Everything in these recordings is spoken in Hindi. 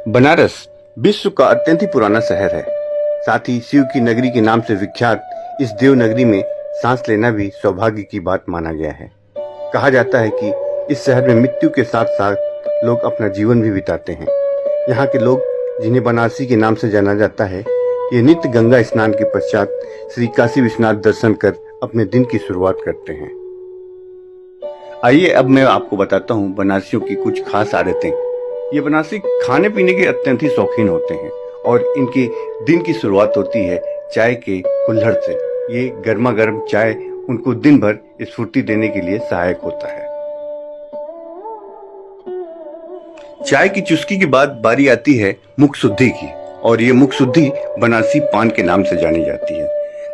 बनारस विश्व का अत्यंत ही पुराना शहर है। साथ ही शिव की नगरी के नाम से विख्यात इस देव नगरी में सांस लेना भी सौभाग्य की बात माना गया है। कहा जाता है कि इस शहर में मृत्यु के साथ साथ लोग अपना जीवन भी बिताते हैं। यहाँ के लोग, जिन्हें बनारसी के नाम से जाना जाता है, ये नित्य गंगा स्नान के पश्चात श्री काशी विश्वनाथ दर्शन कर अपने दिन की शुरुआत करते हैं। आइए अब मैं आपको बताता हूँ बनारसियों की कुछ खास आदतें। ये बनारसी खाने पीने के अत्यंत ही शौकीन होते हैं और इनके दिन की शुरुआत होती है चाय के कुल्हड़ से। ये गर्मा गर्म चाय उनको दिन भर स्फूर्ति देने के लिए सहायक होता है। चाय की चुस्की के बाद बारी आती है मुख शुद्धि की, और ये मुख शुद्धि बनारसी पान के नाम से जानी जाती है।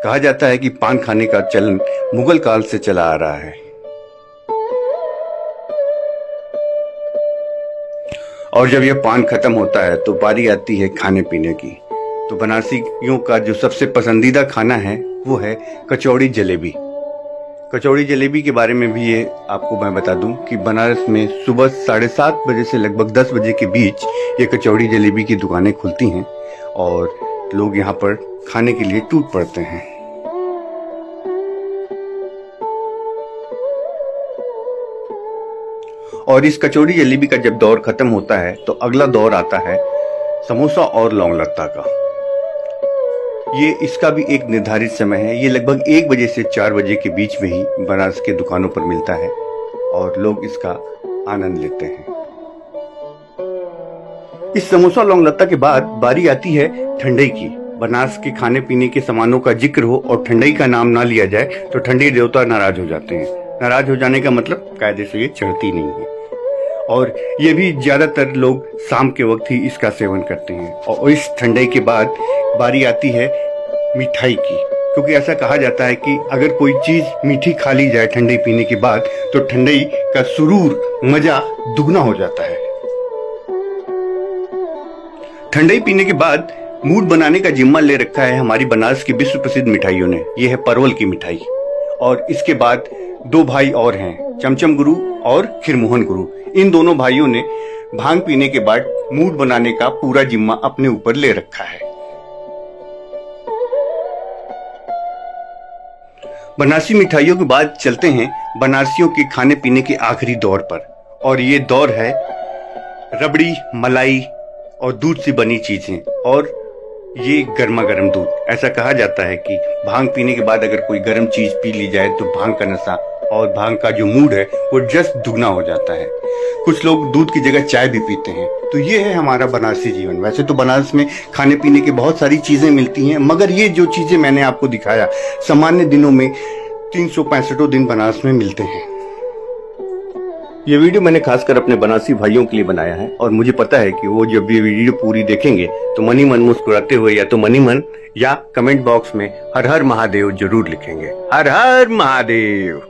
कहा जाता है कि पान खाने का चलन मुगल काल से चला आ रहा है और जब यह पान खत्म होता है तो बारी आती है खाने पीने की। तो बनारसियों का जो सबसे पसंदीदा खाना है वो है कचौड़ी जलेबी। कचौड़ी जलेबी के बारे में भी ये आपको मैं बता दूं कि बनारस में सुबह 7:30 बजे से लगभग 10 बजे के बीच ये कचौड़ी जलेबी की दुकानें खुलती हैं और लोग यहाँ पर खाने के लिए टूट पड़ते हैं। और इस कचौड़ी जलेबी का जब दौर खत्म होता है तो अगला दौर आता है समोसा और लौंग लत्ता का। ये इसका भी एक निर्धारित समय है। ये लगभग 1 बजे से 4 बजे के बीच में ही बनारस के दुकानों पर मिलता है और लोग इसका आनंद लेते हैं। इस समोसा लौंग लत्ता के बाद बारी आती है ठंडई की। बनारस के खाने पीने के सामानों का जिक्र हो और ठंडई का नाम ना लिया जाए तो ठंडी देवता नाराज हो जाते हैं। नाराज हो जाने का मतलब कायदे से ये चढ़ती नहीं है और ये भी ज्यादातर लोग शाम के वक्त ही इसका सेवन करते हैं। और इस ठंडई के बाद बारी आती है मिठाई की, क्योंकि ऐसा कहा जाता है कि अगर कोई चीज मीठी खा ली जाए ठंडई पीने के बाद तो ठंडई का सुरूर, मजा दुगना हो जाता है। ठंडई पीने के बाद मूड बनाने का जिम्मा ले रखा है हमारी बनारस की विश्व प्रसिद्ध मिठाइयों ने। यह है परवल की मिठाई। और इसके बाद 2 भाई और हैं, चमचम गुरु और खिरमोहन गुरु। इन दोनों भाइयों ने भांग पीने के बाद मूड बनाने का पूरा जिम्मा अपने ऊपर ले रखा है। बनारसी मिठाइयों के बाद चलते हैं बनारसियों के खाने पीने के आखिरी दौर पर, और ये दौर है रबड़ी, मलाई और दूध से बनी चीजें, और ये गर्मा गर्म दूध। ऐसा कहा जाता है कि भांग पीने के बाद अगर कोई गर्म चीज पी ली जाए तो भांग का नशा और भांग का जो मूड है वो जस्ट दुगना हो जाता है। कुछ लोग दूध की जगह चाय भी पीते हैं। तो ये है हमारा बनारसी जीवन। वैसे तो बनारस में खाने पीने की बहुत सारी चीजें मिलती हैं, मगर ये जो चीजें मैंने आपको दिखाया सामान्य दिनों में 365 दिन बनारस में मिलते हैं। ये वीडियो मैंने खासकर अपने बनारसी भाइयों के लिए बनाया है और मुझे पता है कि वो जब ये वीडियो पूरी देखेंगे तो मनी मन मुस्कुराते हुए या तो मनी मन या कमेंट बॉक्स में हर हर महादेव जरूर लिखेंगे। हर हर महादेव।